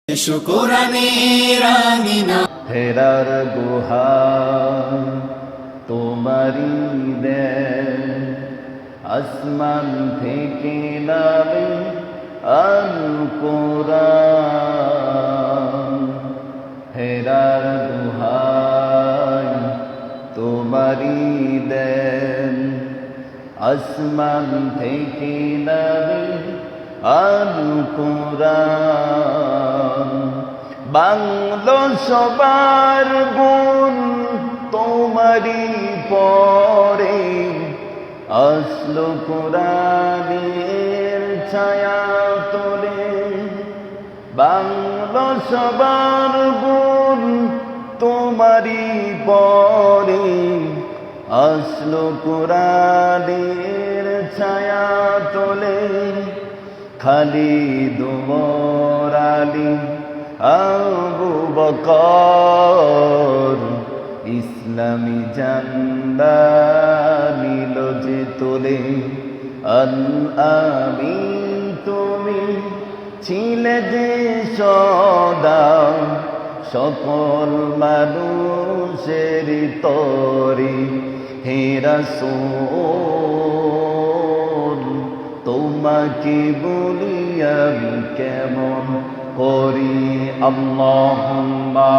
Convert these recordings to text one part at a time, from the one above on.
এসো কোরআনের আঙিনা হেরার গুহা তোমারি দেন আসমান থেকে নামে আল কোরআন হেরার গুহায় তোমারি দেন আসমান থেকে নামে আল কোরআন বাংলো সবার গুণ তোমারি পরে আসলো কোরআনের ছায়া তোলে বাংলো সবার গুণ তোমারি পরে আসলো কোরআনের ছায়া তোলে খালিদ ওমর আলী আবু বকর ইসলামী ঝান্ডা নীল যে তোলে আল আমিন তুমি ছিলে যে সদা সকল মানুষের তরে হে রাসূল তোমাকে বলি আমি কেমন করি আল্লাহুম্মা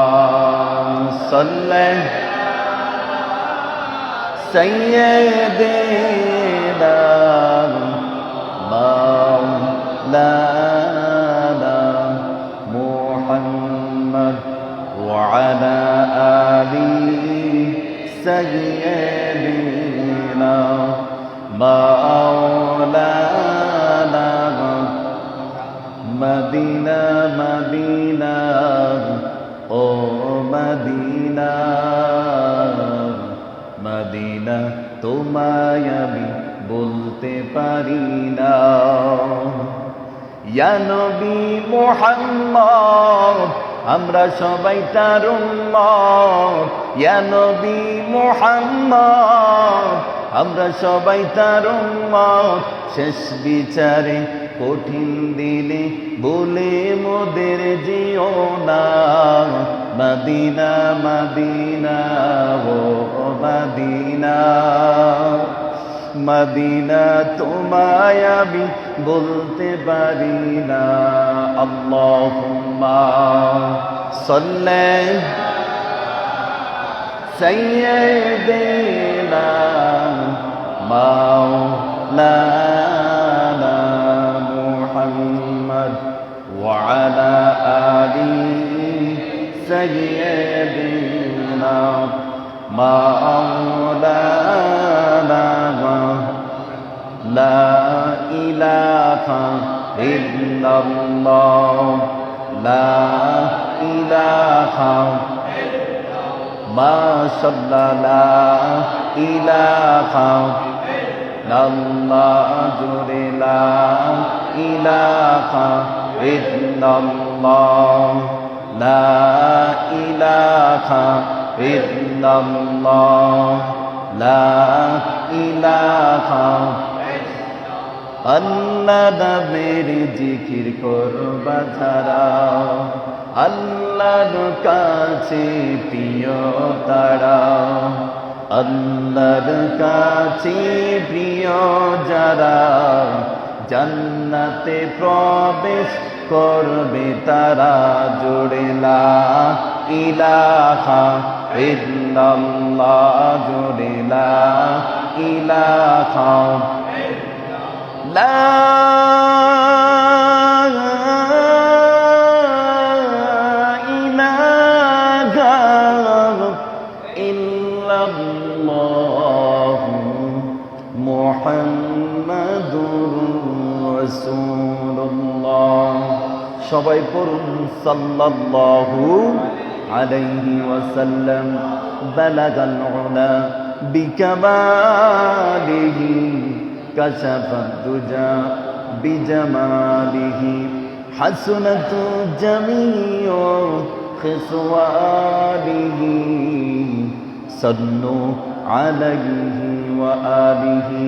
সাল্লি সাইয়্যিদিনা মাওলানা মুহাম্মদ ওয়া আলা আলি সাইয়্যিদিনা মাওলানা Medina Medina oh Medina Medina তোমায় আমি বলতে পারি না ইয়া নবী মুহাম্মদ আমরা সবাই তার উম্মত ইয়া নবী মুহাম্মদ আমরা সবাই তার উম্মত শেষ বিচারে কঠিন দিলে বলে মোদের যেও না Medina Medina oh Medina Medina তোমায় আমি বলতে পারি না আল্লাহুম্মা সাল্লি সাইয়্যিদিনা মাওলানা মুহাম্মদ ওয়া আলা আলি সাইয়্যিদিনা মাওলানা লা ইলাহা ইল্লাল্লাহ লা ইলাহা মাশাআল্লাহ ইলাহা ইল্লাল্লাহ জুরে লা ইলাহা ইল্লাল্লাহ লা ইলাহা ইল্লাল্লাহ লা ইলাহা আল্লাহ নামের জিকির করবা ছাড়া আল্লাহর কাছে প্রিয় তারা আল্লাহর কাছে প্রিয় যারা জান্নাতে প্রবেশ করবে তারা জোরে লা ইলাহা ইল্লাল্লাহ জোরে লা ইলাহা লা ইলাহা ইল্লাল্লাহ মুহাম্মাদুর রাসূলুল্লাহ সবাই পড়ুন সাল্লাল্লাহু আলাইহি ওয়াসাল্লাম বালাগাল উলা বিকামালিহি কাশাফাদ দুজা বিজামালিহি হাসনাতু জামিউ খিসওয়ালিহি সাল্লু আলাইহি ওয়া আলিহি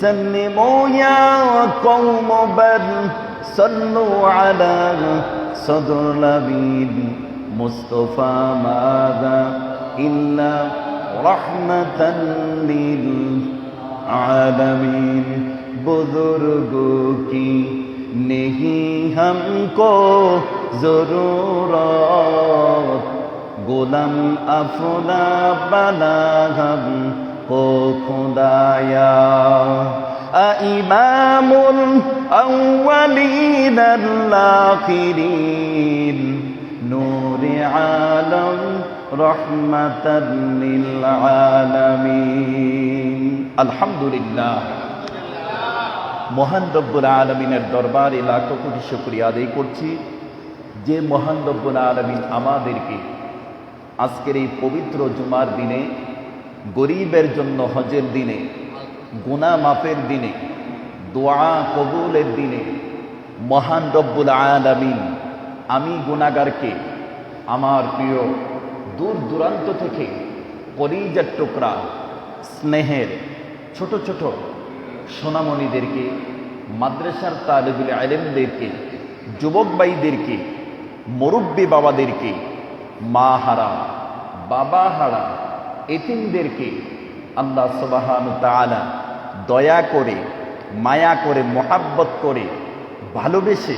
সাল্লিমু ইয়া কওম বাল صلوا على صدر لبيب مصطفى ماذا إلا رحمة للعالمين बुजुर्गों की नहीं हमको जरूरत गुलाम अपना बना हमको खुदाया इमामुल अव्वलीन आखिरीन नूर आलम रहमतन लिल आलमीन अल्हम्दुलिल्लाह মহান রব্বুল আলামিনের দরবারে লাখো কোটি শুকরিয়া আদায় করছি যে মহান রব্বুল আলামিন আমাদেরকে আজকের এই পবিত্র জুমার দিনে গরিবের জন্য হজের দিনে গুনাহ মাফের দিনে দোয়া কবুলের দিনে মহান রব্বুল আলামিন আমি গুনাহগারকে আমার প্রিয় দূর দূরান্ত থেকে কলিজার টুকরা স্নেহের ছোট ছোট সোনামণিদেরকে মাদ্রাসার তালিবুল ইলমদেরকে যুবক ভাইদেরকে মুরব্বী বাবাদেরকে মা হারা বাবা হারা এতিমদেরকে আল্লাহ সুবহানাহু ওয়া তাআলা দয়া করে মায়া করে মোহাব্বত করে ভালোবেসে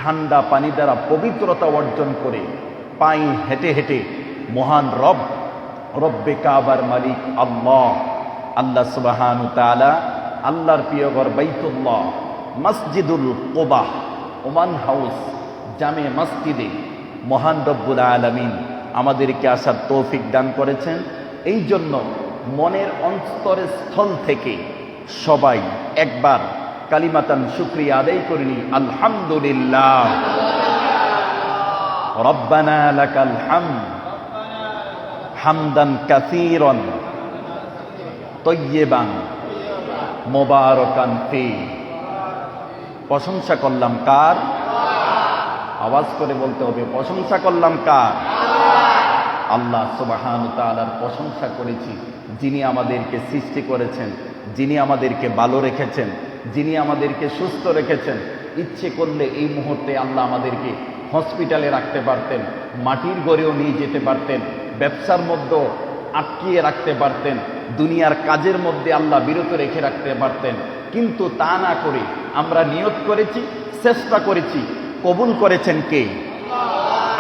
ঠান্ডা পানি দ্বারা পবিত্রতা অর্জন করে পাই হেঁটে হেঁটে মহান রব্বে কাবার মালিক আল্লাহ সুবহানাহু ওয়া তাআলা আল্লাহর প্রিয় ঘর বাইতুল্লাহ মসজিদুল কুবা ওমান হাউস জামে মসজিদে মহান রব্বুল আলামিন আমাদেরকে আসার তৌফিক দান করেছেন। এই জন্য মনের অন্তরের স্থল থেকে সবাই একবার কালিমাতান শুকরিয়া আদায় করিনি আলহামদুলিল্লাহ। রব্বানা লাকাল হামদ হামদান কাসীরান তাইয়্যিবান মুবারাকান ফি। প্রশংসা করলাম কার? আওয়াজ করে বলতে হবে, প্রশংসা করলাম কার? আল্লাহ সুবহানাহু ওয়া তাআলার প্রশংসা করেছি, যিনি আমাদেরকে সৃষ্টি করেছেন, যিনি আমাদেরকে ভালো রেখেছেন, যিনি আমাদেরকে সুস্থ রেখেছেন। ইচ্ছে করলে এই মুহূর্তে আল্লাহ আমাদেরকে হসপিটালে রাখতে পারতেন, মাটির ঘরেও নিয়ে যেতে পারতেন, ব্যবসার মধ্যে আটকিয়ে রাখতে পারতেন, দুনিয়ার কাজের মধ্যে আল্লাহ বিরত রেখে রাখতে পারতেন। কিন্তু তা না করে আমরা নিয়ত করেছি, চেষ্টা করেছি, কবুল করেছেন কে?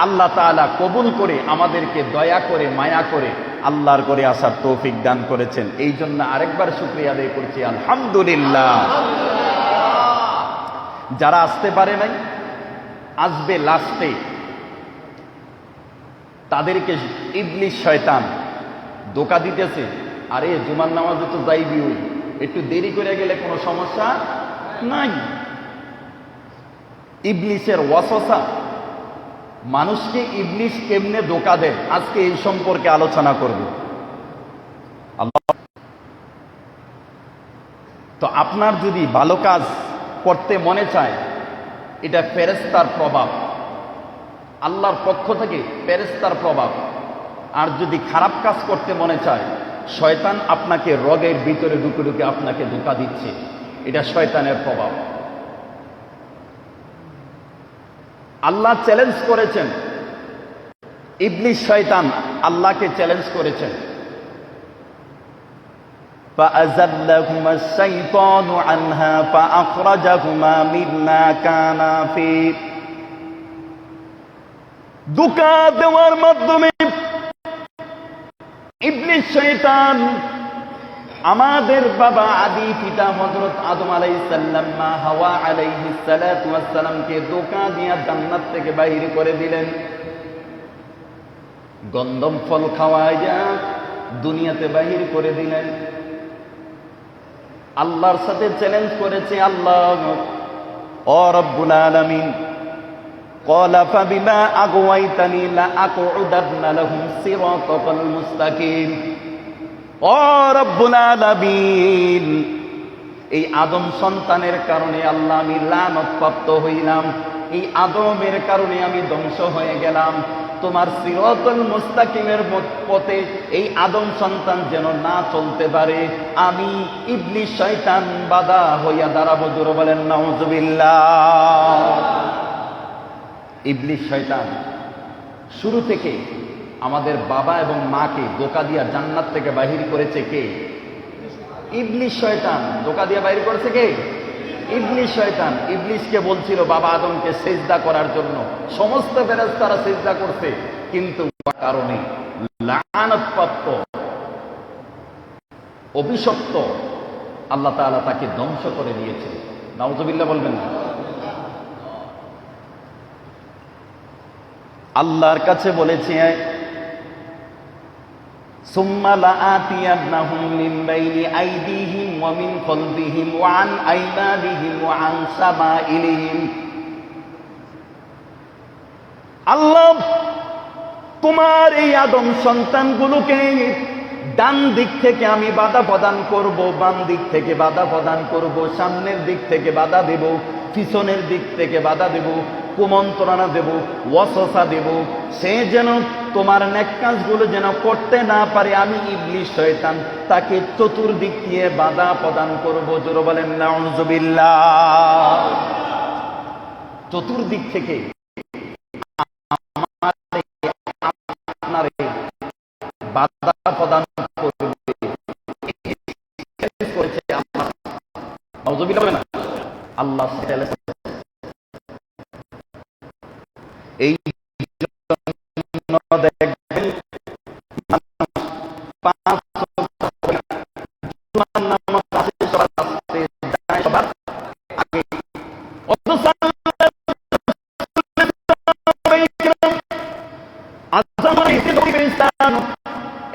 আল্লাহ তাআলা কবুল করে আমাদেরকে দয়া করে মায়া করে আল্লাহর করে আসার তৌফিক দান করেছেন। এই জন্য আরেকবার শুকরিয়া আদায় করছি আলহামদুলিল্লাহ। যারা আসতে পারে নাই, আসবে লাস্টে, তাদেরকে ইবলিস শয়তান ধোঁকা দিতেছে। আরে জুমার নামাজে তো যাইবি, ওই একটু দেরি করে গেলে কোনো সমস্যা নাই। ইবলিসের ওয়াসওয়াসা, মানুষকে ইবলিস কেমনে ধোঁকা দেয়, আজকে এই সম্পর্কে আলোচনা করব। আল্লাহ তো আপনার যদি ভালো কাজ করতে মনে চায়, এটা ফেরেশতার প্রভাব, আল্লাহর পক্ষ থেকে ফেরেশতার প্রভাব। আর যদি খারাপ কাজ করতে মনে চায়, শয়তান আপনাকে রগের ভিতরে ঢুকে ঢুকে আপনাকে ধোঁকা দিচ্ছে, এটা শয়তানের প্রভাব। আল্লাহ চ্যালেঞ্জ করেছেন, ইবলিস শয়তান আল্লাহকে চ্যালেঞ্জ করেছেন। فأزلهما الشيطان عنها فأخرجهما مما كانا فيه। ধোঁকা দেওয়ার মাধ্যমে ইবলিস শয়তান আমাদের বাবা আদি পিতা হযরত আদম আলাইহিস সালাম, মা হাওয়া আলাইহিস সালাতু ওয়াস সালামকে ধোঁকা দিয়ে জান্নাত থেকে বাইর করে দিলেন। গন্ধম ফল খাওয়াইয়া দুনিয়াতে বাহির করে দিলেন। আল্লাহর সাথে চ্যালেঞ্জ করেছে আল্লাহ, ও রব্বুল আলামিন, ক্বালা ফাবিমা আগওয়াইতানি লা আকউদান্না লাহুম সিরাতাল মুস্তাকিম। ও রব্বুল আলামিন, এই আদম সন্তানের কারণে আল্লাহ আমি লানত প্রাপ্ত হইলাম, এই আদমের কারণে আমি ধ্বংস হয়ে গেলাম। তোমার সিরাতুল মুস্তাকিমের পথে এই আদম সন্তান যেন না চলতে পারে, আমি ইবলিস শয়তান বাধা হইয়া দাঁড়াবো। জোরে বলেন নাউজুবিল্লাহ। ইবলিস শয়তান শুরু থেকে আমাদের বাবা এবং মাকে ধোঁকা দিয়া জান্নাত থেকে বাহির করেছে কে? ইবলিস শয়তান। ধোঁকা দিয়া বাহির করেছে কে? ইবলিস শয়তান। ইবলিসকে বলছিল বাবা আদমকে সেজদা করার জন্য, সমস্ত ফেরেশতারা সেজদা করছে, কিন্তু কারণে লাআনতপ্রাপ্ত অভিশপ্ত আল্লাহ তাআলা তাকে ধ্বংস করে দিয়েছে। নাউযুবিল্লাহ বলবেন না? আল্লাহর কাছে বলেছে সুম্মা লাআতিয়ান্নাহুম মিন বাইনি আইদিহিম ওয়া মিন খালফিহিম ওয়া আন আইমানিহিম ওয়া আন শামাইলিহিম। আল্লাহ তোমার এই আদম সন্তানগুলোকে ডান দিক থেকে আমি বাধা প্রদান করব, বাম দিক থেকে বাধা প্রদান করব, সামনের দিক থেকে বাধা দেব, পিছনের দিক থেকে বাধা দেব, কুমন্ত্রণা দেব, ওয়াসওয়াসা দেব, সে যেন তোমার নেক কাজগুলো যেন করতে না পারে। আমি ইবলিস শয়তান তাকে চতুর্দিক দিয়ে বাধা প্রদান করব। জোরে বলেন নাউযুবিল্লাহ। চতুর্দিক থেকে বাধা প্রদান করবে। আল্লাহ এই দেখবেন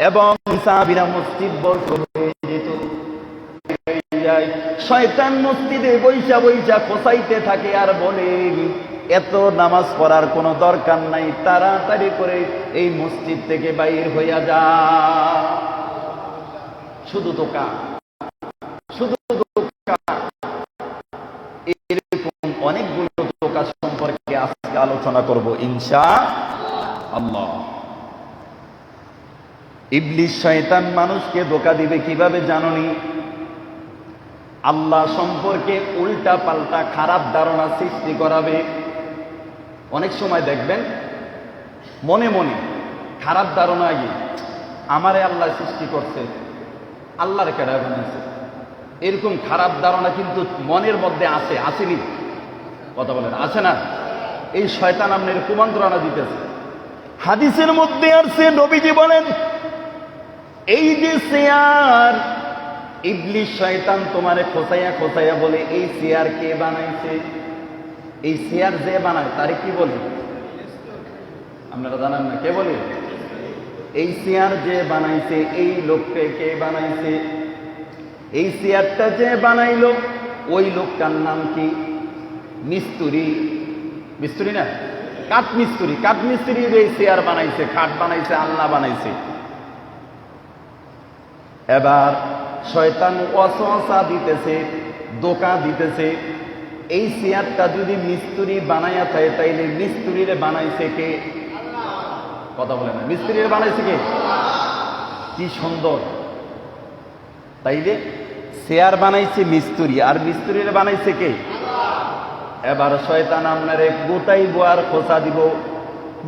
এবং সাহাবীরা মসজিদ বর্গ হয়ে যেত। শয়তান মসজিদে বৈশা বৈশা খোসাইতে থাকে আর বলে এত নামাজ পড়ার কোনো দরকার নাই, তাড়াতাড়ি করে এই মসজিদ থেকে বাইর হইয়া যা। শুধু ধোঁকা, শুধু ধোঁকা। এরকম অনেকগুলো ধোঁকা সম্পর্কে আজকে আলোচনা করব ইনশাআল্লাহ। ইবলিস শয়তান মানুষকে ধোঁকা দিবে কিভাবে জানোনি? আল্লাহ সম্পর্কে উল্টা পাল্টা খারাপ ধারণা সৃষ্টি করাবে। অনেক সময় দেখবেন মনে মনে খারাপ ধারণা, আগে আমারে আল্লাহ সৃষ্টি করছে, আল্লাহর কেডা বানাইছে, এরকম খারাপ ধারণা কিন্তু মনের মধ্যে আছে, আসেনি? কথা বলেন, আছে না? এই শয়তান আপনার কুমন্ত্রণা দিতেছে। হাদিসের মধ্যে আসছে, নবীজি বলেন এই যে চেয়ার, ইবলিস শয়তান তোমারে খোঁচাইয়া খোঁচাইয়া বলে এই চেয়ার কে বানাইছে? এই চেয়ার যে বানায় তারে কি বলে? আপনারা জানেন না? কে বলে? এই চেয়ার যে বানাইছে এই লোককে কে বানাইছে? এই চেয়ারটা যে বানাইলো ওই লোকটার নাম কি? মিস্ত্রি। মিস্ত্রি না, কাঠ মিস্ত্রি। কাঠ মিস্ত্রি এই চেয়ার বানাইছে, খাট বানাইছে, আল্লাহ বানাইছে। এবার শয়তান ওয়াসওয়াসা দিতেছে, ধোঁকা দিতেছে। এই চেয়ারটা যদি মিস্ত্রি বানাইয়া থাকে তাইলে মিস্ত্রিরে বানাইছে কে? কথা বলে না, মিস্ত্রিরে বানাইছে কে? কি সুন্দর! তাইলে চেয়ার বানাইছে মিস্ত্রি, আর মিস্ত্রিরে বানাইছে কে? এবার শয়তান আপনারে গোটাইব আর খোঁচা দিব,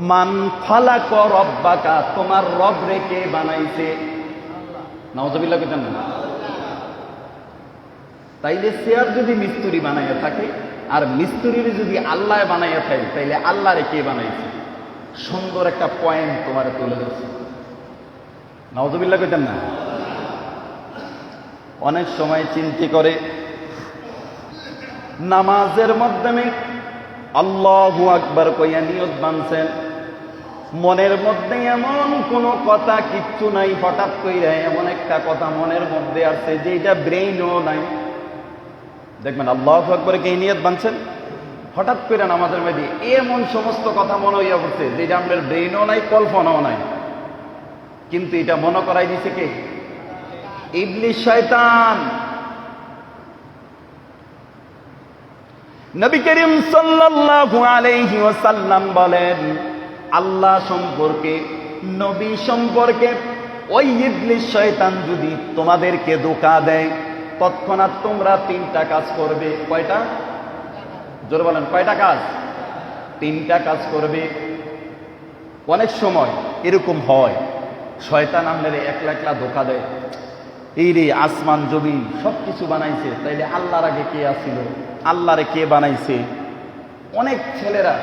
মান খালাক রব্বাকা, তোমার রব রে কে বানাইছে? নাউযুবিল্লাহ কেন না? তাইলে চেয়ার যদি মিস্ত্রি বানাইয়া থাকে আর মিস্ত্রির যদি আল্লাহ বানাইয়া থাকে তাইলে আল্লাহরে কে বানাইছে? সুন্দর একটা পয়েন্ট তোমার তুলে ধরছে। নাউযুবিল্লাহ কেন না? অনেক সময় চিন্তা করে নামাজের মাধ্যমে আল্লাহু আকবার কইয়া নিয়ত বানছেন, মনের মধ্যে এমন কোন কথা কিচ্ছু নাই, হঠাৎ কইরা এমন একটা কথা মনের মধ্যে আসছে যেটা ব্রেইনও নাই। দেখবেন আল্লাহু আকবার কে নিয়ত বানছেন, হঠাৎ করে নামাজের মধ্যে এমন সমস্ত কথা মনে হইয়া পড়ছে যেটা আমাদের ব্রেইনও নাই, কল্পনাও নাই, কিন্তু এটা মনে করাই দিছে কে? ইবলিস শয়তান। নবী করিম সাল্লাল্লাহু আলাইহি ওয়াসাল্লাম বলেন আল্লাহ সম্পর্কে, নবী সম্পর্কে ওই ইবলিস শয়তান যদি তোমাদেরকে ধোঁকা দেয় তৎক্ষণাৎ তোমরা তিনটা কাজ করবে। কয়টা? জোরে বলেন, কয়টা কাজ? তিনটা কাজ করবে। অনেক সময় এরকম হয়, শয়তান আমনের একলা একলা ধোকা দেয়। এই রে আসমান জমিন সব কিছু বানাইছে, তাইলে আল্লাহর আগে কে আসিল, আল্লাহরে কে বানাইছে? অনেক ছেলেরা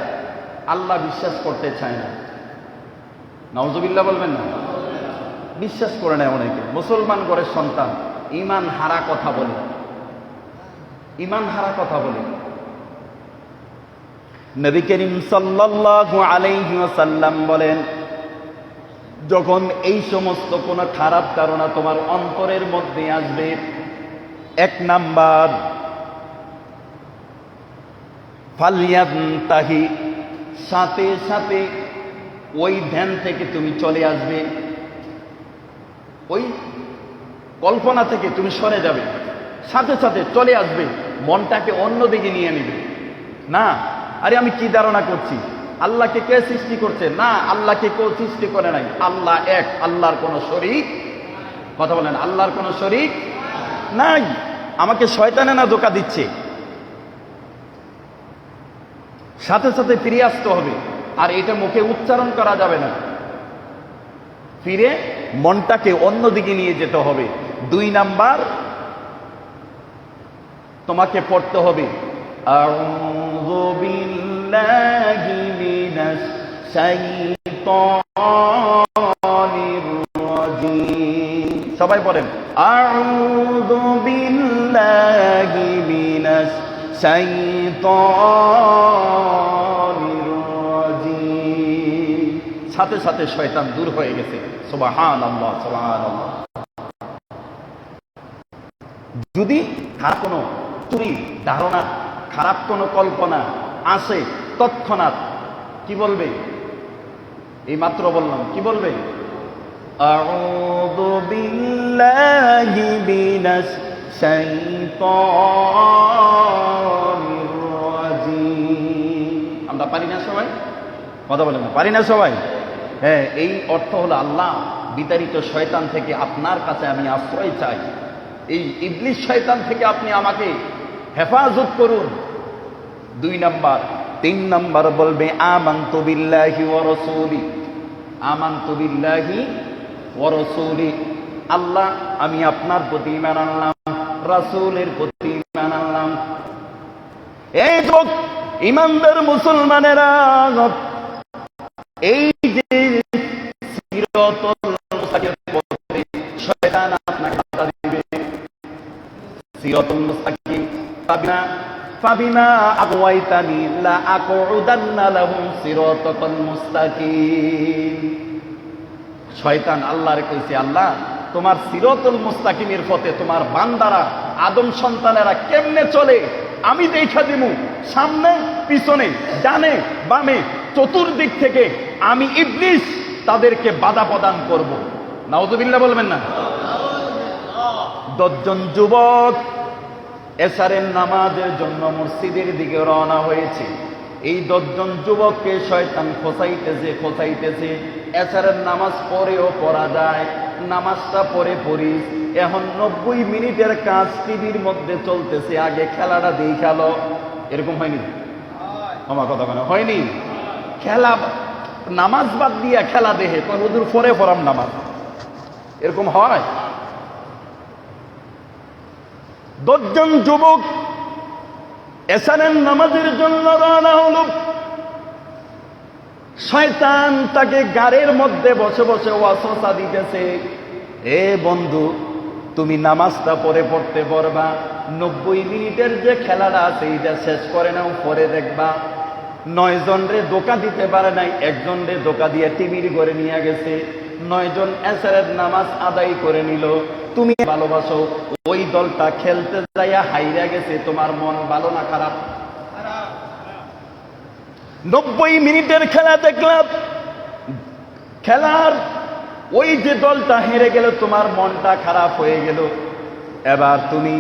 আল্লাহ বিশ্বাস করতে চায় না। নাউজুবিল্লাহ বলবেন না? বিশ্বাস করে নেয় অনেকে। মুসলমান ঘরের সন্তান ঈমান হারা কথা বলে, ঈমান হারা কথা বলে। নবী করিম সাল্লাল্লাহু আলাইহি ওয়াসাল্লাম বলেন, যখন এই সমস্ত কোন খারাপ ধারণা তোমার অন্তরের মধ্যে আসবে, এক নাম্বার ফালিয়ানতাহি, সাথে সাথে ওই ধ্যান থেকে তুমি চলে আসবে, ওই কল্পনা থেকে তুমি সরে যাবে, সাথে সাথে চলে আসবে, মনটাকে অন্যদিকে নিয়ে নেবে। না, আরে আমি কি ধারণা করছি, আল্লাহকে কে সৃষ্টি করছে? না, আল্লাহকে কেউ সৃষ্টি করে নাই, আল্লাহ এক, আল্লাহর কোনো শরীক, কথা বলেন, আল্লাহর কোনো শরীক নাই। আমাকে শয়তানে না ধোঁকা দিচ্ছে, সাথে সাথে ফিরে আসতে হবে। আর এটা মুখে উচ্চারণ করা যাবে না, ফিরে মনটাকে অন্যদিকে নিয়ে যেতে হবে। দুই নাম্বার, তোমাকে পড়তে হবে আউযু বিল্লাহি মিনাশ শাইতানির রাজীম। সবাই পড়েন আউযু বিল্লাহি মিনাশ শাইতানির রাজীম। সাথে সাথে শয়তান দূর হয়ে গেছে। সুবহানাল্লাহ, সুবহানাল্লাহ। যদি খারাপ কোনো চুরি ধারণা, খারাপ কোনো কল্পনা আসে, তৎক্ষণাৎ কি বলবে? এই মাত্র বললাম, কি বলবে? আউযু বিল্লাহি মিনাশ শাইতানির রাজীম। আমরা পারি না সবাই? কথা বলেন না, পারি না সবাই? হ্যাঁ, এই অর্থ হলো আল্লাহ বিতাড়িত শয়তান থেকে আপনার কাছে আমি আশ্রয় চাই, এই ইবলিস শয়তান থেকে আপনি আমাকে হেফাজত করুন। দুই নাম্বার। তিন নাম্বার বলবে আমানতু বিল্লাহি ওয়া রাসূলি, আমানতু বিল্লাহি ওয়া রাসূলি। আল্লাহ, আমি আপনার প্রতি ঈমান আনলাম, রাসূলের প্রতি ঈমান আনলাম। এই যুবক ঈমানদার মুসলমানেরা, এই যে সিরাতুল মুস্তাকিমের পথে শয়তান আপনাকে বাধা দিবে, সিরাতুল মুস্তাকিম, ফাবিমা আগওয়াইতানি লা আকুদান্না লাহুম সিরাতাল মুস্তাকিম। শয়তান আল্লাহরে কইছে, আল্লাহ তোমার সিরাতুল মুস্তাকিমের পথে তোমার বান্দারা, আদম সন্তানেরা কেমনে চলে আমি দেখা দিমু, সামনে পিছনে ডানে বামে চতুর্দিক থেকে আমি ইবলিস তাদেরকে বাধা প্রদান করব। নাউযুবিল্লাহ বলবেন না? 10 জন যুবক এশারের নামাজের জন্য মসজিদের দিকে রওনা হয়েছে। এই 10 জন যুবককে শয়তান খোঁচাইতেছে। এশারের নামাজ পড়েও পড়া যায়, নামাজটা পড়ে পড়িস। এখন 90 মিনিটের কাজ টিভির মধ্যে চলতেছে, আগে খেলাটা দিয়ে খেলো। এরকম হয়নি? আমার কথা কেন হয়নি? খেলা, নামাজ বাদ দিয়া খেলা দেখে হুজুর পরে পড়াম নামাজ, এরকম হয়? 10 জন যুবক এশারের নামাজের জন্য রওনা হলো। শয়তান তাকে গাড়ির মধ্যে বসে বসে ওয়াসওয়াসা দিতেছে, এ বন্ধু তুমি নামাজটা পরে পড়তে পারবা, 90 মিনিটের যে খেলাটা আছে এটা শেষ করে নাও, পরে দেখবা। 9 জন রে ধোঁকা দিতে পারে নাই, একজন রে ধোঁকা দিয়ে টিভির ঘরে নিয়ে গেছে। 9 জন এশারের নামাজ আদায় করে নিল। তুমি ভালোবাসো, ওই দলটা খেলতে যাইয়া হাইরা গেছে, তোমার মন ভালো না খারাপ? 90 মিনিটের খেলা দেখলাম, খেলার ওই যে দলটা হেরে গেল, তোমার মনটা খারাপ হয়ে গেল। এবার তুমি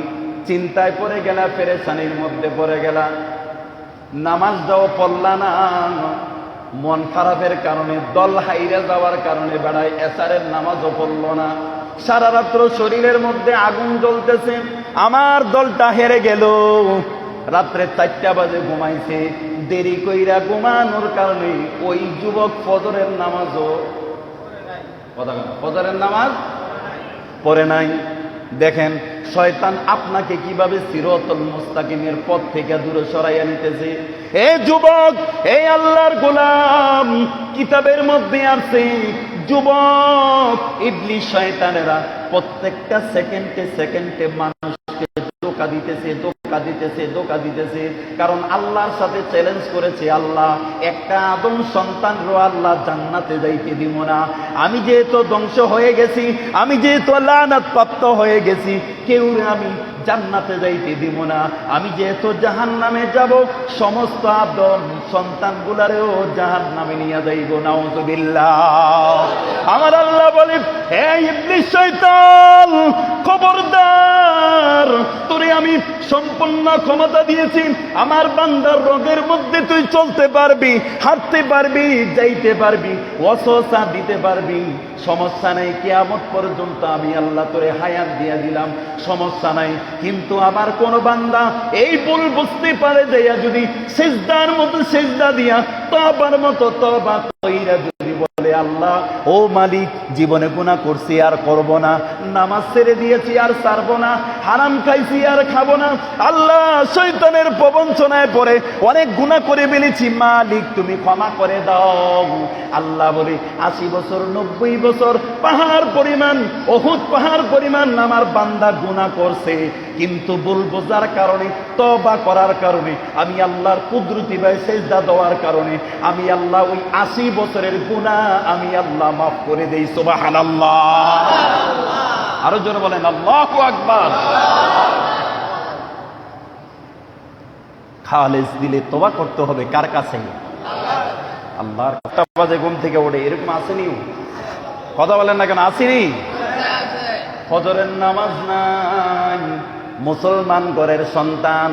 চিন্তায় পড়ে গেলা, পেরেশানির মধ্যে পড়ে গেলা, নামাজটাও পড়লা না। মন খারাপের কারণে, দল হাইরে যাওয়ার কারণে বেড়ায় এশারের নামাজও পড়ল না। সারা রাত্র শরীরের মধ্যে আগুন জ্বলতেছে, আমার দলটা হেরে গেল। রাত্রে 4টা বাজে ঘুমাইছে। দেরি কইরা ঘুমানোর কারণে ওই যুবক ফজরের নামাজও ফজরের নামাজ পড়ে নাই। দেখেন শয়তান আপনাকে কিভাবে সিরাতুল মুস্তাকিমের পথ থেকে দূরে সরাইয়া নিতেছে। হে যুবক, হে আল্লাহর গোলাম, কিতাবের মধ্যে আছে যুবক ইবলিস শয়তানেরা প্রত্যেকটা সেকেন্ডে সেকেন্ডে মানুষকে ধোঁকা দিতেছে। কারণ আল্লাহর সাথে চ্যালেঞ্জ করেছে, আল্লাহ একটা আদম সন্তানরও আল্লাহ জান্নাতে যাইতে দিব না। আমি যেহেতু ধ্বংস হয়ে গেছি, আমি যেহেতু লানাত প্রাপ্ত হয়ে গেছি, কেউ আমি জান্নাতে যাইতে দিব না। আমি যেহেতু জাহান্নামে যাব, সমস্ত আদম সন্তানগুলারেও জাহান্নামে নিয়ে যাইব। নাউযুবিল্লাহ। আমার আল্লাহ বলে, হে ইবলিস শয়তান, খবরদার, তোরে আমি সম্পূর্ণ ক্ষমতা দিয়েছি। আমার বান্দার রোগের মধ্যে তুই চলতে পারবি, হাঁটতে পারবি, যাইতে পারবি, ওয়াসওয়াসা দিতে পারবি, সমস্যা নাই। কিয়ামত পর্যন্ত আমি আল্লাহ তোরে হায়াত দিয়া দিলাম, সমস্যা নাই। কিন্তু আমার কোন বান্দা এই ভুল বুঝতে পারে যে যদি সিজদার মতো সিজদা দিয়া তওবার মতো তওবা কইরা যদি বলে, আল্লাহ ও মালিক, জীবনে গুনাহ করছি আর করব না, নামাজ ছেড়ে দিয়েছি আর ছাড়বো না, হারাম খাইছি আর খাবো না, আল্লাহ শয়তানের প্রবঞ্চনায় পড়ে অনেক গুনাহ করে ফেলেছি, মালিক তুমি ক্ষমা করে দাও। আল্লাহ বলে 80 বছর 90 বছর পাহাড় পরিমাণ, উহুদ পাহাড় পরিমাণ আমার বান্দা গুনাহ করছে, কিন্তু ভুল বোঝার কারণে, তওবা করার কারণে, আমি আল্লাহর কুদরতি ভাই সেজদা দেওয়ার কারণে আমি আল্লাহ ওই 80 বছরের গুনাহ আমি আল্লাহ মাফ করে দেই। সুবহানাল্লাহ। আরো জোরে বলেন আল্লাহু আকবার। খালেস দিলে তওবা করতে হবে কার কাছে? আল্লাহর। 4টা বাজে ঘুম থেকে ওঠে, এরকম আসেনি? কথা বলেন না কেন? আসেনি? ফজরের নামাজ নাই, মুসলমান ঘরের সন্তান।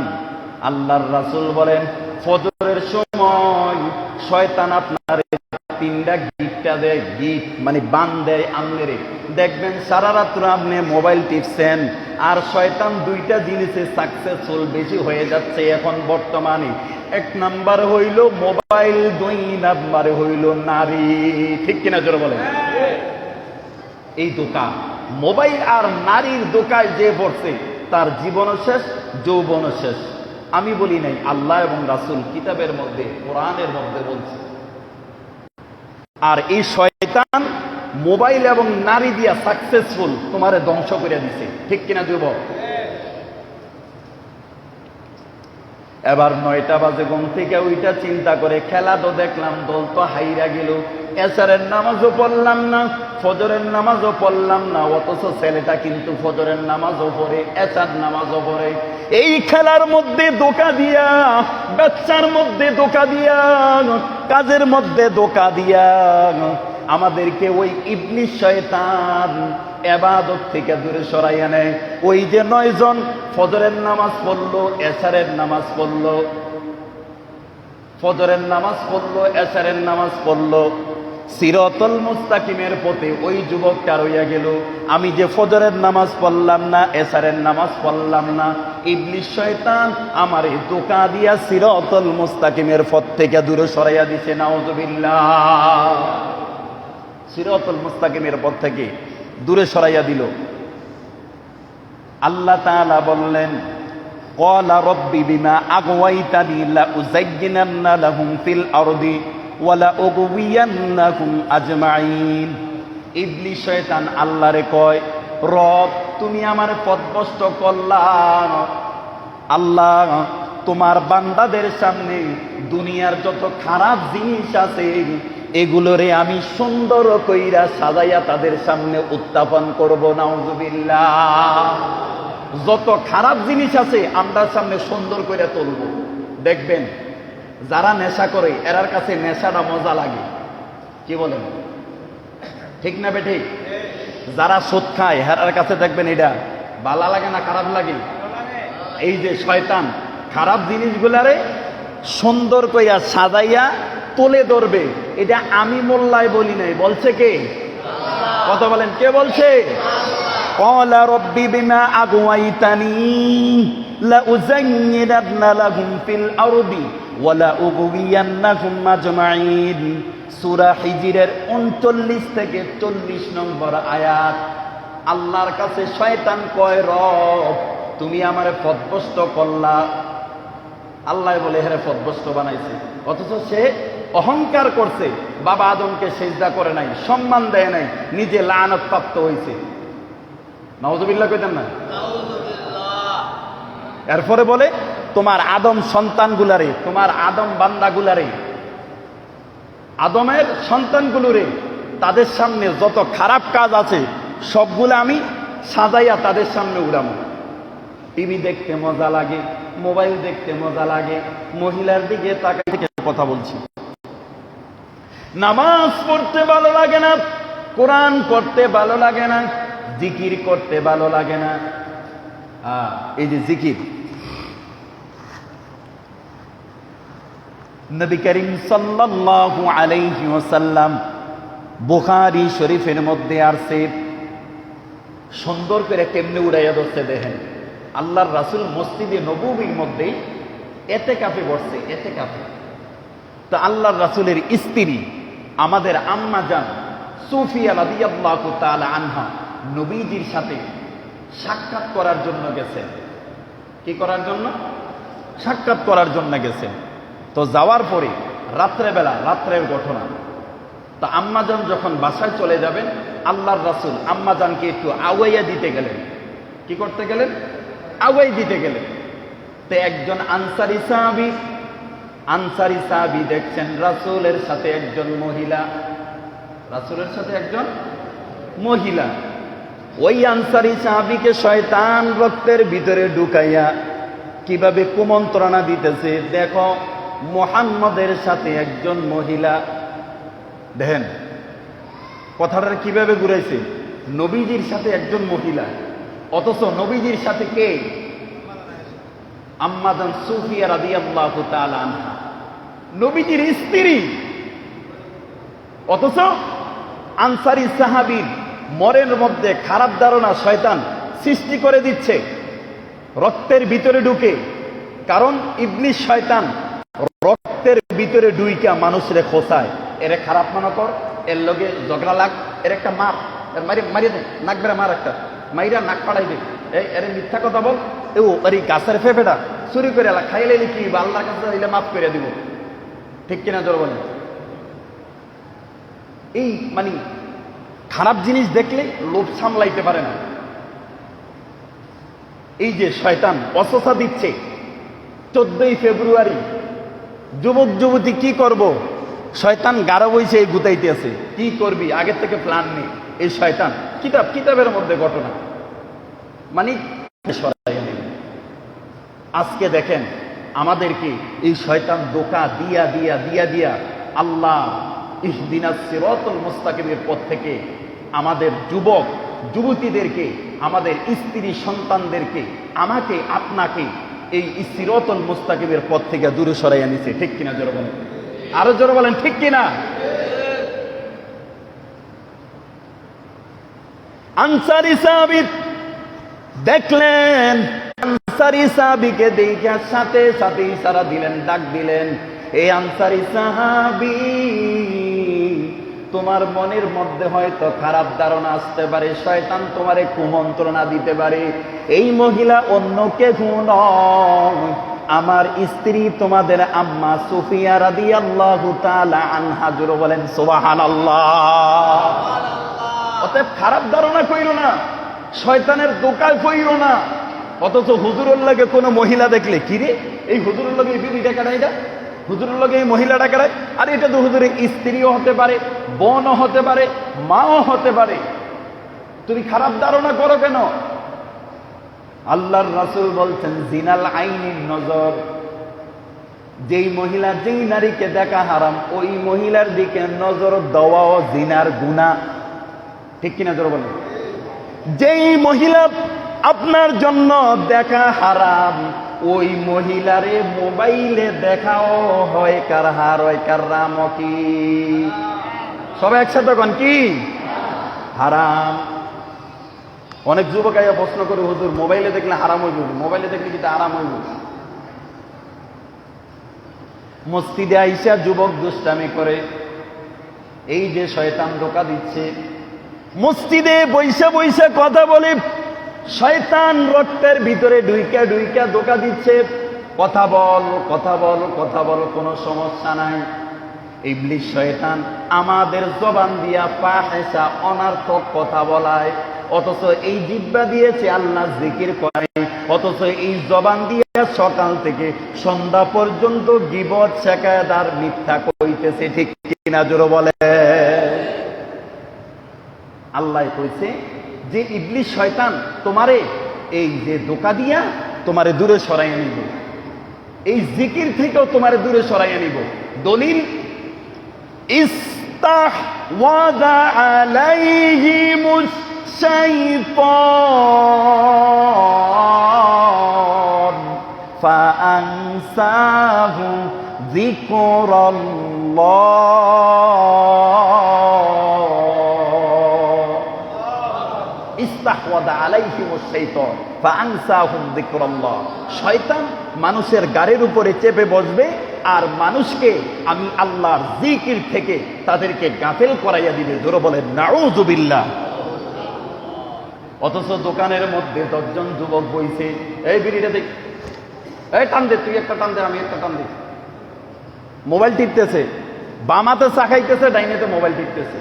আল্লাহর রাসূল বলেন, ফজরের সময় শয়তান আপনার 3টা গিফটটা দেয়। গিফট মানে বান দেয় আমনেরে। দেখবেন সারা রাত্র আপনি মোবাইল টিপছেন, আর শয়তান 2টা জিনিসে সাকসেসফুল বেশি হয়ে যাচ্ছে এখন বর্তমানে। 1 নাম্বার হইল মোবাইল, 2 নাম্বারে হইল নারী। ঠিক কিনা জোরে বলেন? এই ধোঁকা, মোবাইল আর নারীর ধোঁকায় যে পড়ছে তার জীবনও শেষ, যৌবনও শেষ। আমি বলি নাই, আল্লাহ এবং রাসূল কিতাবের মধ্যে, কোরআনের মধ্যে বলছে। আর এই শয়তান মোবাইল এবং নারী দিয়া সাকসেসফুল তোমারে ধ্বংস করে দিছে। ঠিক কিনা যুবক? এবার 9টা বাজে ঘুম থেকে ওইটা চিন্তা করে, খেলা তো দেখলাম, দল তো হাইরা গেল, এশারের নামাজও পড়লাম না, ফজরের নামাজও পড়লাম না, অথচ ছেলেটা কিন্তু ফজরের নামাজও পড়ে, এশার নামাজও পড়ে। এই খেলার মধ্যে ধোঁকা দিয়া, বাচ্চার মধ্যে ধোঁকা দিয়া, কাজের মধ্যে ধোঁকা দিয়া আমাদেরকে ওই ইবলিস শয়তান ইবাদত থেকে দূরে সরাইয়া নেয়। ওই যে 9 জন ফজরের নামাজ পড়লো, এশারের নামাজ পড়লো, ফজরের নামাজ পড়লো, এশারের নামাজ পড়লো, সিরাতুল মুস্তাকিমের পথে ওই যুবকটা রইয়া গেল। আমি যে ফজরের নামাজ পড়লাম না, এশারের নামাজ পড়লাম না, ইবলিস শয়তান আমারে ধোঁকা দিয়া সিরাতুল মুস্তাকিমের পথ থেকে দূরে সরাইয়া দিছে। নাউযুবিল্লাহ। সিরাতুল মুস্তাকিমের পথ থেকে দূরে সরাইয়া দিল। আল্লাহ তাআলা বললেন, ক্বালা রব্বি বিমা আগওয়াইতানি লাউযায়্যিনান্না লাহুম ফিল আরদি ওয়া লাউগওয়িয়ান্নাহুম আজমাইন। ইবলিস শয়তান আল্লাহরে কয়, রব তুমি আমারে পথভ্রষ্ট করলা, আল্লাহ তোমার বান্দাদের সামনে দুনিয়ার যত খারাপ জিনিস আছে এগুলোরে আমি সুন্দর কইরা সাজাইয়া তাদের সামনে উত্থাপন করব। নাউযুবিল্লাহ। যত খারাপ জিনিস আছে আমরা সামনে সুন্দর কইরা তুলব। দেখবেন যারা নেশা করে এরার কাছে নেশাটা মজা লাগে। কি বলেন? ঠিক না বেঠিক? যারা সুদ খায় এরার কাছে দেখবেন এটা ভালো লাগে না খারাপ লাগে? এই যে শয়তান খারাপ জিনিসগুলারে সুন্দর কইরা সাজাইয়া তুলে ধরবে, এটা আমি মোল্লায় বলি নাই, বলছে কে? কথা বলেন, কে বলছে? قال رب بما أغويتني لأزينن لهم في الأرض ولأغوينهم أجمعين সূরা হিজরের 39 থেকে 40 নম্বর আয়াত। আল্লাহর কাছে শয়তান কয়, রব তুমি আমারে পথভ্রষ্ট করলা। আল্লাহ বলে হেরে পথভ্রষ্ট বানাইছে, অথচ সে অহংকার করছে, বাবা আদমকে সিজদা করে নাই, সম্মান দেয় নাই, নিজে লানত প্রাপ্ত হয়েছে। নাউযুবিল্লাহ কইতেন না? এরপরে বলে তোমার আদম সন্তানগুলারে, তোমার আদম বান্দাগুলারে, আদমের সন্তানগুলোরে তাদের সামনে যত খারাপ কাজ আছে সবগুলো আমি সাজাইয়া তাদের সামনে উড়াবো। টিভি দেখতে মজা লাগে, মোবাইল দেখতে মজা লাগে, মহিলার দিকে তাকাই থেকে কথা বলছি, নামাজ পড়তে ভালো লাগে না, কোরআন পড়তে ভালো লাগে না, জিকির করতে ভালো লাগে না। এই যে জিকির, নবী করিম সাল্লাল্লাহু আলাইহি ওয়াসাল্লাম বুখারী শরীফের মধ্যে আসছে, সুন্দর করে কেমনে উড়াইয়া ধরছে দেখেন। আল্লাহর রাসূল মসজিদে নববীর মধ্যে এতেকাফে বসছে, এতেকাফে। তো আল্লাহর রাসূলের স্ত্রী আমাদের আম্মা জান সুফিয়া রাদিয়াল্লাহু তাআলা আনহা নবীজির সাথে সাক্ষাৎ করার জন্য গেছেন। কি করার জন্য? সাক্ষাৎ করার জন্য গেছেন। তো যাওয়ার পরে রাত্রেবেলা, রাত্রের ঘটনা, তো আম্মাজান যখন বাসায় চলে যাবেন, আল্লাহর রাসূল আম্মাজানকে একটু আওয়াইয়া দিতে গেলেন। কি করতে গেলেন? আওয়াই দিতে গেলেন। তো একজন আনসারী সাহাবী দেখছেন রাসূলের সাথে একজন মহিলা, রাসূলের সাথে একজন মহিলা। ওই আনসারী সাহাবীকে শয়তান রক্তের ভিতরে ঢুকাইয়া কিভাবে কুমন্ত্রণা দিতেছে, দেখো মুহাম্মদের সাথে একজন মহিলা। দেখেন কথাটা কিভাবে ঘুরাইছে, নবীজির সাথে একজন মহিলা, অথচ নবীজির সাথে কে? আম্মা জান সুফিয়া রাদিয়াল্লাহু তাআলা আনহা, নবীজির স্ত্রী। অথচ আনসারী সাহাবীর মনের মধ্যে খারাপ ধারণা শয়তান সৃষ্টি করে দিচ্ছে রক্তের ভিতরে ঢুকে। কারণ ইবলিস শয়তান রক্তের ভিতরে ঢুইকা মানুষের খোসায়, এরে খারাপ মনে কর, এর লগে ঝগড়া লাগ, এর একটা মার, এর মারিয়ে দে, নাক বেড়া মার, একটা মাইরা নাক পাড়াই দে, এর মিথ্যা কথা বল, এই গাছের ফেফেটা চুরি করে এলা খাইলে কি আল্লাহর কাছে হইলে মাফ করে দিব। ঠিক কিনা জোর বলেন? এই মানে খারাপ জিনিস দেখলে লোভ সামলাইতে পারে না। এই যে শয়তান অসসা দিচ্ছে, 14ই ফেব্রুয়ারি যুবক যুবতী কি করব, শয়তান গাঢ় বইছে এই গুতাইতে আছে, কি করবি আগের থেকে প্ল্যান নেই। এই শয়তান কিতাবের মধ্যে ঘটনা, মানে আজকে দেখেন আমাদেরকে এই শয়তান ধোঁকা দিয়া দিয়া দিয়া দিয়া আল্লাহ ইহদিনাস সিরাতাল মুস্তাকিমের পথ থেকে আমাদের যুবক যুবতীদেরকে, আমাদের স্ত্রী সন্তানদেরকে, আমাকে আপনাকে এই সিরাতাল মুস্তাকিমের পথ থেকে দূরে সরাইয়া নিছে। ঠিক কিনা জোরে বলেন? আরো জোরে বলেন, ঠিক কিনা? আনসারী সাহাবী দেখলেন, আনসারী সাহাবীকে দেখে সাথে সাথে ইশারা দিলেন, ডাক দিলেন, এই আনসারী সাহাবী, তোমার মনের মধ্যে হয়তো খারাপ ধারণা আসতে পারে, শয়তান তোমারে কুমন্ত্রণা দিতে পারে। এই মহিলা অন্য কেউ নয়, আমার স্ত্রী তোমাদের আম্মা সুফিয়া রাদিয়াল্লাহু তাআলা আনহা। জোরে বলেন সুবহানাল্লাহ। অতএব খারাপ ধারণা কইরো না, শয়তানের দোকায় কইরো না। অথচ হুজুরের লাগে কোনো মহিলা দেখলে, কিরে এই হুজুরের লগে এই বিবি টাকা নাই, হুজুরের লগে এই মহিলা টাকা নাই, আর এটা তো হুজুরের স্ত্রীও হতে পারে, বোনও হতে পারে, মাও হতে পারে, তুমি খারাপ ধারণা করো কেন? আল্লাহর রাসূল বলছেন, জিনাল আইনিন নজর, যেই মহিলা যেই নারীকে দেখা হারাম, ওই মহিলার দিকে নজর দেওয়াও জিনার গুনাহ। ঠিক কিনা জোরে বলেন? যেই মহিলা আপনার জন্য দেখা হারাম, ওই মহিলারে মোবাইলে দেখাও হয় কার হার, হয় কার রাম। কি সবাই একসাথে কোন? কি হারাম। অনেক যুবক আইয়া প্রশ্ন করে, হুজুর মোবাইলে দেখলে হারাম হইব, মোবাইলে দেখলে কি আরাম হইব? মসজিদে আইসা যুবক দুষ্টামি করে, এই যে শয়তান ধোঁকা দিচ্ছে। মসজিদে বৈশা বৈশা কথা বলে, শয়তান রক্তের ভিতরে ঢুইকা ঢুইকা ধোঁকা দিচ্ছে। কথা বল, কথা বল, কথা বল, কোনো সমস্যা নাই। ইবলিস শয়তান আমাদের জবান দিয়া ফাহিশা অনার্থক কথা বলায়, অথচ এই জিহ্বা দিয়েছে আল্লাহ জিকির করে, অথচ এই জবান দিয়ে সকাল থেকে সন্ধ্যা পর্যন্ত গীবত শেখায়েত আর মিথ্যা কইতেছে। ঠিক কিনা জোরে বলে? আল্লাহ কইছে যে ইবলিস শয়তান তোমারে এই যে ধোঁকা দিয়া তোমারে দূরে সরাইয়া নিব, এই জিকির থেকেও তোমারে দূরে সরাইয়া নিব। দলিল, ইস্তাহওয়াযা আলাইহিমুশ শাইতান ফাআনসাহুম যিকরাল্লাহ। ইস্তাহওয়াযা আলাইহিমুশ শাইতান ফাআনসাহুম যিকরাল্লাহ। শয়তান মানুষের গাড়ির উপরে চেপে বসবে আর মানুষকে আমি আল্লাহর জিকির থেকে তাদেরকে গাফেল করাইয়া দিবে। জোরে বলেন নাউযুবিল্লাহ। অথচ দোকানের মধ্যে 10 জন যুবক বইছে, এই বিড়িটা দেখ, এই টান দে, তুই একটা টান দে, আমি একটা টান দিই। মোবাইল টিপতেছে, বামাতে চা খাইতেছে, ডাইনেতে মোবাইল টিপতেছে।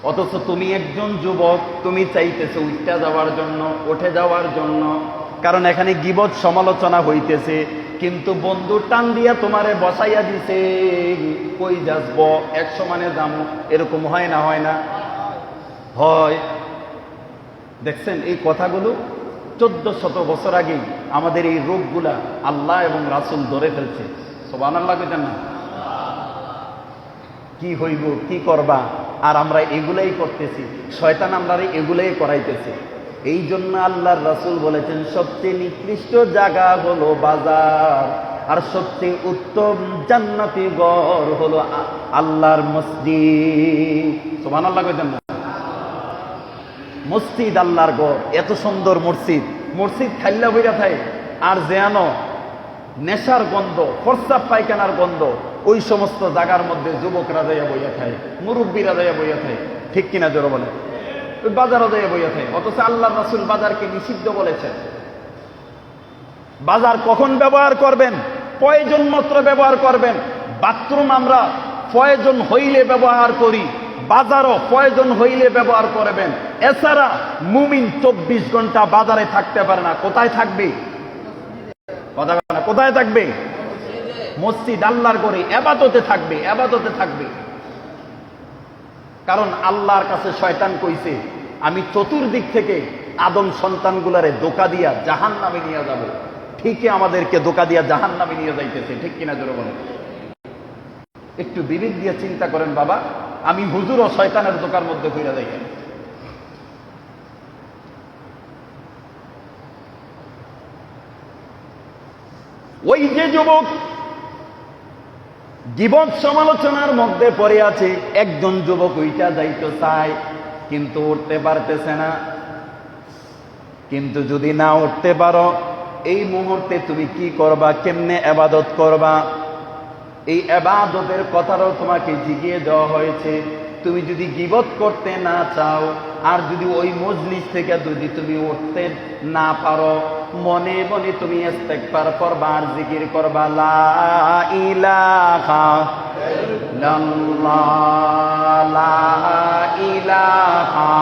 অথচ তুমি একজন যুবক, তুমি চাইতেছো উঠে যাওয়ার জন্য, উঠে যাওয়ার জন্য, কারণ এখানে গীবত সমালোচনা হইতেছে, কিন্তু বন্ধু টান দিয়া তোমারে বসাইয়া দিছে। কই যাসব, 100 মানে যামু, এরকম হয় না? হয় না? হয়। দেখছেন এই কথাগুলো 1400 বছর আগেই আমাদের এই রোগগুলা আল্লাহ এবং রাসূল ধরে ফেলছে। সুবহানাল্লাহ কইতেন না? কি হইব, কি করবা, আর আমরা এগুলাই করতেছি। শয়তান আমরা এগুলাই করাইতেছে। এই জন্য আল্লাহর রাসূল বলেছেন সবচেয়ে নিকৃষ্ট জায়গা হলো বাজার, আর সবচেয়ে উত্তম জান্নাতি ঘর হলো আল্লাহর মসজিদ। সুবহানাল্লাহ কইতেন না? মসজিদ আল্লাহর ঘর, এত সুন্দর মসজিদ, মসজিদ খাইলা বইরা থাকে, আর যেন নেশার গন্ধ, প্রস্রাব পায়খানার গন্ধ ওই সমস্ত জায়গার মধ্যে যুবকরা যাইয়া বইয়া থাকে, মুরব্বীরা যাইয়া বইয়া থাকে। ঠিক কিনা জোরে বলে? ওই বাজারও যাইয়া বইয়া থাকে। অথচ আল্লাহর রাসূল বাজারকে নিষিদ্ধ বলেছেন। বাজার কখন ব্যবহার করবেন? প্রয়োজন মাত্র ব্যবহার করবেন। বাথরুম আমরা প্রয়োজন হইলে ব্যবহার করি, বাজারও প্রয়োজন হইলে ব্যবহার করবেন। এছাড়া মুমিন 24 ঘন্টা বাজারে থাকতে পারে না। কোথায় থাকবে? কোথায় থাকবে? মসজিদ আল্লাহর ঘরে ইবাদতে থাকবে, ইবাদতে থাকবে। কারণ আল্লাহর কাছে শয়তান কইছে আমি চতুর্দিক থেকে আদম সন্তানগুলারে ধোঁকা দিয়া জাহান্নামে নিয়ে যাব। ঠিকই আমাদেরকে ধোঁকা দিয়া জাহান্নামে নিয়ে যাইতেছে। ঠিক কিনা জোরে বলেন? একটু বিবেক দিয়ে চিন্তা করেন বাবা, আমি হুজুর ও শয়তানের ধোঁকার মধ্যে কইরা যাই। ওই যে যুবক গীবত সমালোচনার মধ্যে পড়ে আছে, একজন যুবক ওইটা যাইতে চায় কিন্তু উঠতে পারতেছে না। কিন্তু যদি না উঠতে পারো, এই মুহূর্তে তুমি কি করবা, কেমনে ইবাদত করবা, এই ইবাদতের কথাটাও তোমাকে জিগিয়ে দেওয়া হয়েছে। তুমি যদি গীবত করতে না চাও, আর যদি ওই মজলিস থেকে যদি তুমি উঠতে না পারো, মনে মনে তুমি ইস্তেগফার করবা আর জিকির করবা, লা ইলাহা ইল্লাল্লাহ, লা ইলাহা।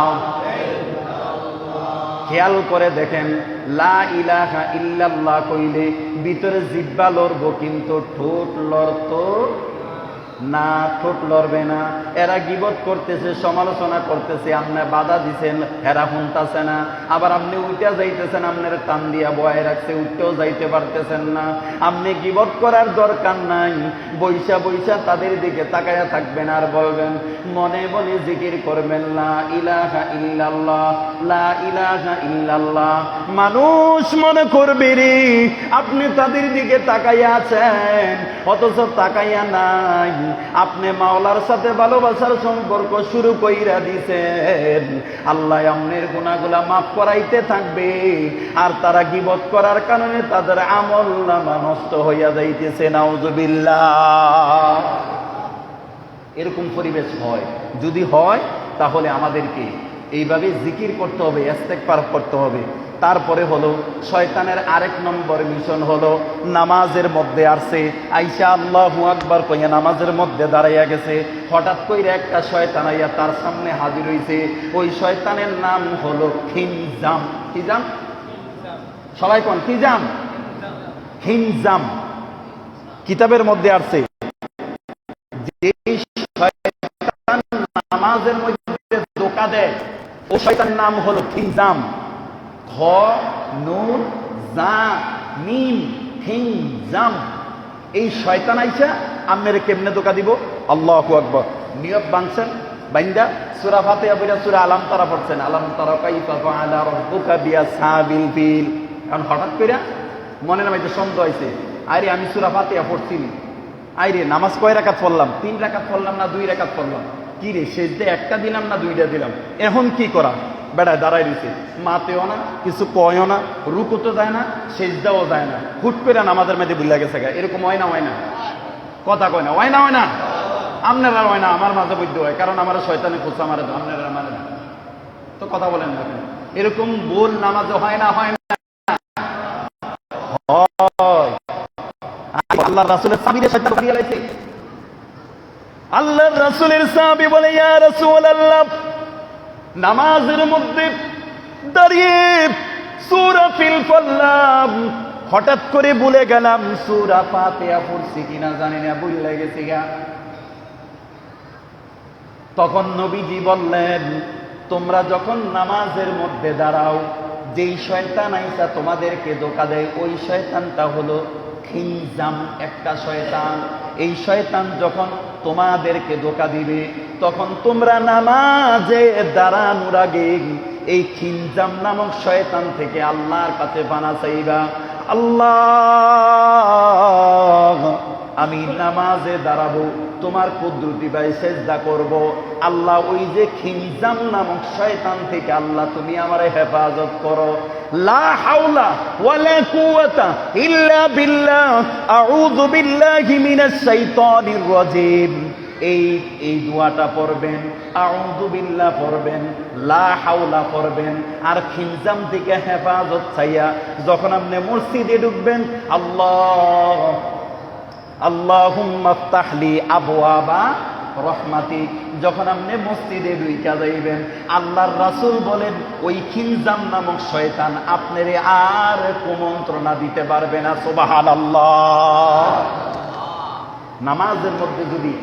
খেয়াল করে দেখেন, লা ইলাহা ইল্লাল্লাহ কইলে ভিতরে জিহ্বা লড়বো, কিন্তু ঠোঁট লড়তো না, ঠোঁট লড়বে না। এরা গীবত করতেছে, সমালোচনা করতেছে, আপনি বাধা দিছেন, এরা শুনতেছে না। আবার আপনি উঠে যাইতেছেন, আপনার টান দিয়া বয়ে রাখছে, উঠতেও যাইতে পারতেছেন না। আপনি গীবত করার দরকার নাই, বৈশা বৈশা তাদের দিকে তাকায়া থাকবেন আর বলবেন, মনে মনে জিকির করবেন, লা ইলাহা ইল্লাল্লাহ, লা ইলাহা ইল্লাল্লাহ। মানুষ মনে করবে রে আপনি তাদের দিকে তাকাইয়া আছেন, অথচ তাকাইয়া নাই। আপনি মাওলার সাথে ভালোবাসার সম্পর্ক শুরু কইরা দিছেন, আল্লাহ আমনের গুনাহগুলা মাফ করাইতে থাকবে। আর তারা গীবত করার কারণে তাদের আমলনামা নষ্ট হইয়া যাইতেছে, নাউযুবিল্লাহ। এরকম পরিবেশ হয়, যদি হয় তাহলে আমাদেরকে এইভাবে জিকির করতে হবে, ইস্তেগফার করতে হবে। তারপরে হলো শয়তানের আরেক নম্বর মিশন হলো নামাজের মধ্যে আসছে, আইসা আল্লাহু আকবার কইয়া নামাজের মধ্যে দাঁড়াইয়া গেছে। হঠাৎ কইরা একটা শয়তান আইয়া তার সামনে হাজির হইছে। ওই শয়তানের নাম হলো খিনজাম। কি জাম? সবাই কোন কি জাম? খিনজাম। কিতাবের মধ্যে আসছে যে শয়তান নামাজের মধ্যে ধোঁকা দেয়, ও শয়তানের নাম হলো খিনজাম। খ নুন জা মিম খিনজাম। এই শয়তান আইসা আম্মের কেমনে ধোঁকা দিব? আল্লাহু আকবার। নিয়ত বাংছেন বাইন্দা সূরা ফাতিহা পড়া সূরা আলাম তারা পড়ছেন, আলাম তারা কাইফা ফাআলা রাব্বুকা বিআসহাবিল ফিল। কারণ হঠাৎ কইরা মনের মধ্যে সন্দেহ হইছে, আরে আমি সূরা ফাতিহা পড়ছি, আইরে নামাজ কয় রাকাত পড়লাম? 3 রাকাত পড়লাম না 2 রাকাত পড়লাম? কি রে সেজদা একটা দিলাম না 2টা দিলাম? এখন কি করা? বেড়ায় দাঁড়াই রয়েছে, মাতেও না, কিছু কয়ও না, রুকু তো যায় না, সেজদাও যায় না, হুট করে নামাজের মধ্যে ভুলে গেছে। এরকম হয় না? হয় না? কথা কয় না? হয় না? হয় না? আপনারা হয় না, আমার মাঝে বুদ্ধি হয়, কারণ আমার শয়তানে খুঁজছে আমার, আপনারা মানে না তো কথা বলেন না। এরকম ভুল নামাজে হয় না? হয় না? আল্লাহর রাসূলের সাহাবীদের সাথে দিয়ে লাইছে। আল্লাহর রাসূলের সাহাবী বলে, ইয়া রাসূলুল্লাহ, নামাজের মধ্যে দাঁড়িয়ে সূরা ফিল পড়লাম, হঠাৎ করে ভুলে গেলাম সূরা ফাতিহা পড়ছি কিনা জানি না, ভুলে গেছি গা। তখন নবীজি বললেন, তোমরা যখন নামাজের মধ্যে দাঁড়াও, যেই শয়তান আইসা তোমাদেরকে ধোঁকা দেয়, ওই শয়তানটা হলো খিনজাম, একটা শয়তান। এই শয়তান যখন তোমাদেরকে ধোঁকা দিবে, তখন তোমরা নামাজে দাঁড়ানোর আগে এই খিনজাম নামক শয়তান থেকে আল্লাহর কাছে পানা চাইবা। আল্লাহ, আমি নামাজে দাঁড়াবো, তোমার কুদরতি ভাই সেজদা করব। আল্লাহ, ওই যে খিনজাম নামক শয়তান থেকে আল্লাহ তুমি আমারে হেফাজত করো। লা হাওলা ওয়ালা কুওয়াতা ইল্লা বিল্লাহ, আউযু বিল্লাহি মিনাশ শাইতানির রাজীম। এই দোয়াটা পড়বেন, আউযু বিল্লাহ পড়বেন, লা হাওলা পড়বেন, আর খিনজাম থেকে হেফাজত চাইয়া যখন আপনি মসজিদে ঢুকবেন, আল্লাহুম্মা ইফতাহলি আবওয়াবা রহমাতিক। যখন আপনি মসজিদে ঢুইকা যাইবেন, আল্লাহর রাসূল বলেন ওই খিনজাম নামক শয়তান আপনারে আর কুমন্ত্রণা দিতে পারবে না। সুবহানাল্লাহ। নামাজের মধ্যে যদি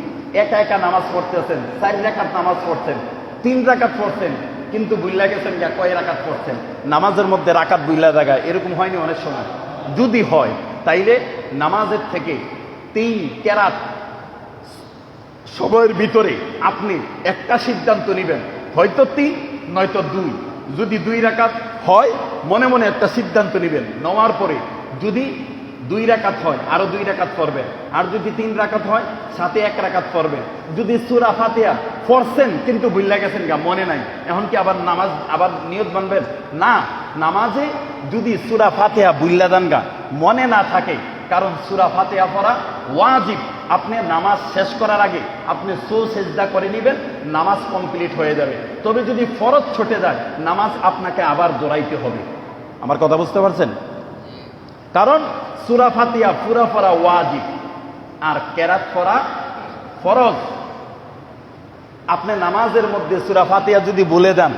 একা একা নামাজ পড়তেছেন, 4 রাকাত নামাজ পড়ছেন, 3 রাকাত পড়ছেন, কিন্তু ভুইলা গেছেন কয় রাকাত পড়ছেন, নামাজের মধ্যে রাকাত ভুইলা জায়গায়, এরকম হয়নি অনেক সময়? যদি হয় তাইলে নামাজের থেকে 3 কেরাত সময়ের ভিতরে আপনি একটা সিদ্ধান্ত নেবেন, হয়তো 3 নয়তো 2। যদি 2 রাকাত হয়, মনে মনে একটা সিদ্ধান্ত নেবেন, নেওয়ার পরে যদি 2 রাকাত হয় আরো 2 রাকাত পড়বেন, আর যদি 3 রাকাত হয় সাথে 1 রাকাত পড়বেন। যদি সূরা ফাতিহা পড়ছেন কিন্তু ভুলে গেছেন মনে নাই, এখন কি আবার নামাজ আবার নিয়ত বানবেন? না, নামাজে যদি সূরা ফাতিহা ভুল্লা যান মনে না থাকে, কারণ সূরা ফাতিহা পড়া ওয়াজিব। আপনি নামাজ শেষ করার আগে আপনি সেজদা করে নেবেন, নামাজ কমপ্লিট হয়ে যাবে। তবে যদি ফরজ ছুটে যায়, নামাজ আপনাকে আবার দৌড়াইতে হবে। আমার কথা বুঝতে পারছেন? কারণ সূরা ফাতিহা পুরা পড়া ওয়াজিব, আর কেরাত পড়া ফরজ। আপনি নামাজের মধ্যে সূরা ফাতিহা যদি ভুলে যান,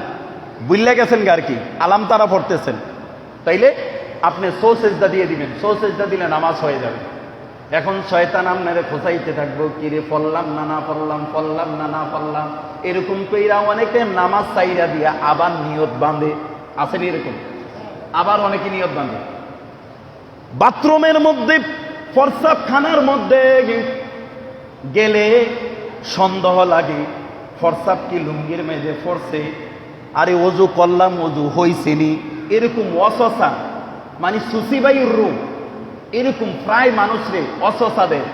ভুলে গেছেন আর কি, আলাম তারা পড়তেছেন, তাইলে আপনি সেজদা দিয়ে দিবেন। সেজদা দিলে নামাজ হয়ে যাবে। এখন শয়তান আপনারে খোঁচাইতে থাকবো, কিরে পড়লাম না না পড়লাম, পড়লাম না না পড়লাম, এরকম কইরা অনেকে নামাজ চাইরা দিয়া আবার নিয়ত বাঁধে। আসেন এরকম? আবার অনেকে নিয়ত বাঁধে। বাথরুমের মধ্যে, প্রস্রাব খানার মধ্যে গেলে সন্দেহ লাগে, প্রস্রাব কি লুঙ্গির মেঝে পড়ছে, আরে ওযু করলাম, ওযু হইছেনি, এরকম ওয়াসওয়াসা, মানে সুসিবাইর রূপ, এরকম প্রায় মানুষরে ওয়াসওয়াসা দেয়।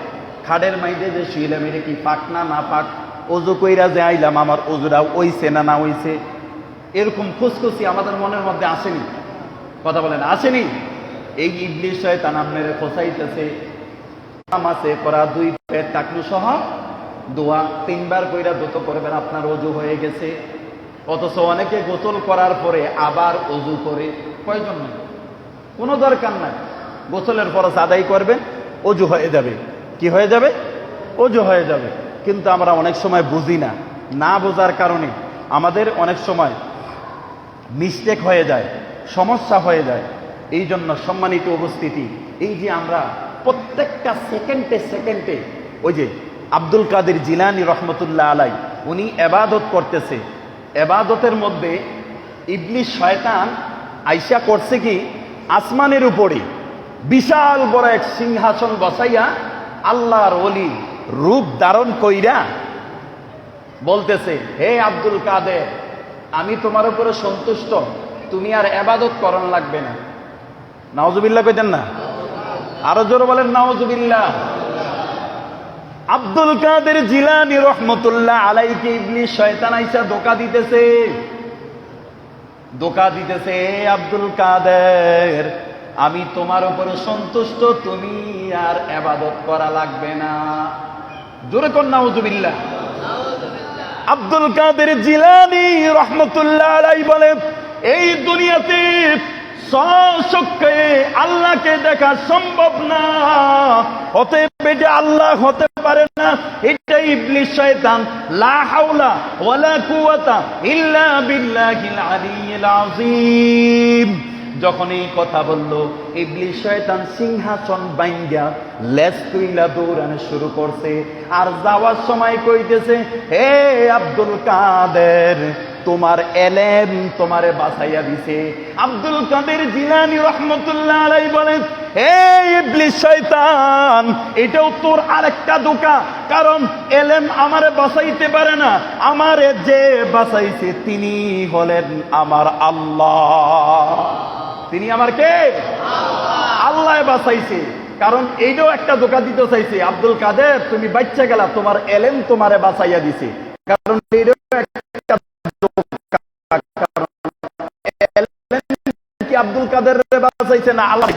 খাড়ের মাইদে যে শুইলাম এটা কি পাক না না পাক, অজু কইরা যে আইলাম আমার অজুরা ওইছে না না ওইছে, এরকম খুশখুশি আমাদের মনের মধ্যে আসেনি? কথা বলেন, আসেনি? এই ইবলিস শয়তান আপনারে খোঁচাইতেছে। নামাজে করা 2 পেট টাকলু সহ দোয়া 3 বার কইরা দত করবেন, আপনার অজু হয়ে গেছে। অথচ অনেকে গোসল করার পরে আবার অজু করে, প্রয়োজন নেই, কোনো দরকার নাই। গোসলের ফরজ আদায় করবেন, অজু হয়ে যাবে। কি হয়ে যাবে? অজু হয়ে যাবে। কিন্তু আমরা অনেক সময় বুঝি না, না বোঝার কারণে আমাদের অনেক সময় মিস্টেক হয়ে যায়, সমস্যা হয়ে যায়। এই জন্য সম্মানিত উপস্থিতি, এই যে আমরা প্রত্যেকটা সেকেন্ডে সেকেন্ডে, ওই যে আব্দুল কাদের জিলানী রহমতুল্লাহ আলাই উনি এবাদত করতেছে, এবাদতের মধ্যে ইবলিস শয়তান আইসা করছে কি, আসমানের উপরে বিশাল বড় এক সিংহাসন বসাইয়া আল্লাহর ওলি রূপ ধারণ কইরা বলতেছে, হে আব্দুল কাদের, আমি তোমার উপরে সন্তুষ্ট, তুমি আর এবাদত করন লাগবে না। নাউজুবিল্লাহ কইতেন না? আরো জোরে বলেন নাউজুবিল্লাহ। আব্দুল কাদের জিলানী রহমতুল্লাহ আলাইকে ইবলিস শয়তান আইসা ধোঁকা দিতেছে, ধোঁকা দিতেছে, আব্দুল কাদের, আমি তোমার উপরে সন্তুষ্ট, তুমি আর ইবাদত করা লাগবে না। জোরে কোন নাউজুবিল্লাহ। আব্দুল কাদের জিলানী রহমতুল্লাহ আলাই বলে, এই দুনিয়াতে সচক্ষে আল্লাহকে দেখা সম্ভব না, অতএব এটা আল্লাহ হতে পারে না, এটা ইবলিস শয়তান। লা হাওলা ওয়ালা কুওয়াতা ইল্লা বিল্লাহিল আলিয়্যিল আযীম। যখন এই কথা বলল, ইবলিস শয়তান সিংহাসন বাইঙ্গা লেজ তুইলা দৌড়ানো শুরু করছে। আর যাওয়ার সময় কইতেছে, হে আব্দুল কাদের, তোমার এলেম তোমারে বাঁচাইয়া দিছে। আব্দুল কাদের জিলানী রহমতুল্লাহ আলাইহি বলেন, হে ইবলিস শয়তান, এটাও তোর আরেকটা ধোঁকা, কারণ এলেম আমারে বাঁচাইতে পারে না, আমারে যে বাঁচাইছে তিনি হলেন আমার আল্লাহ। তিনি আমার কে? আল্লাহ বাঁচাইছে। কারণ এইটাও একটা ধোঁকা দিতে চাইছে, আব্দুল কাদের তুমি বাচ্চা গেলা, তোমার এলেম তোমারে বাঁচাইয়া দিছে। কারণ এইটাও একটা আব্দুল কাদের বাঁচাইছে না আল্লাহ।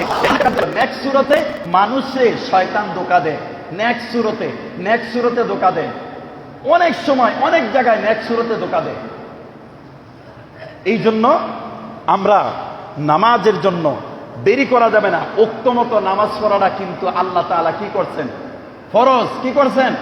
নেক্সট সূরাতে মানুষে শয়তান ধোঁকা দেয়, নেক্সট সূরাতে ধোঁকা দেয়, অনেক সময় অনেক জায়গায় নেক্সট সূরাতে ধোঁকা দেয়। এই জন্য আমরা নামাজের জন্য দেরি করা যাবে না। ওক্ত মতো নামাজ পড়াটা কিন্তু আল্লাহ তাআলা কি করছেন? ফরজ। কি করছেন?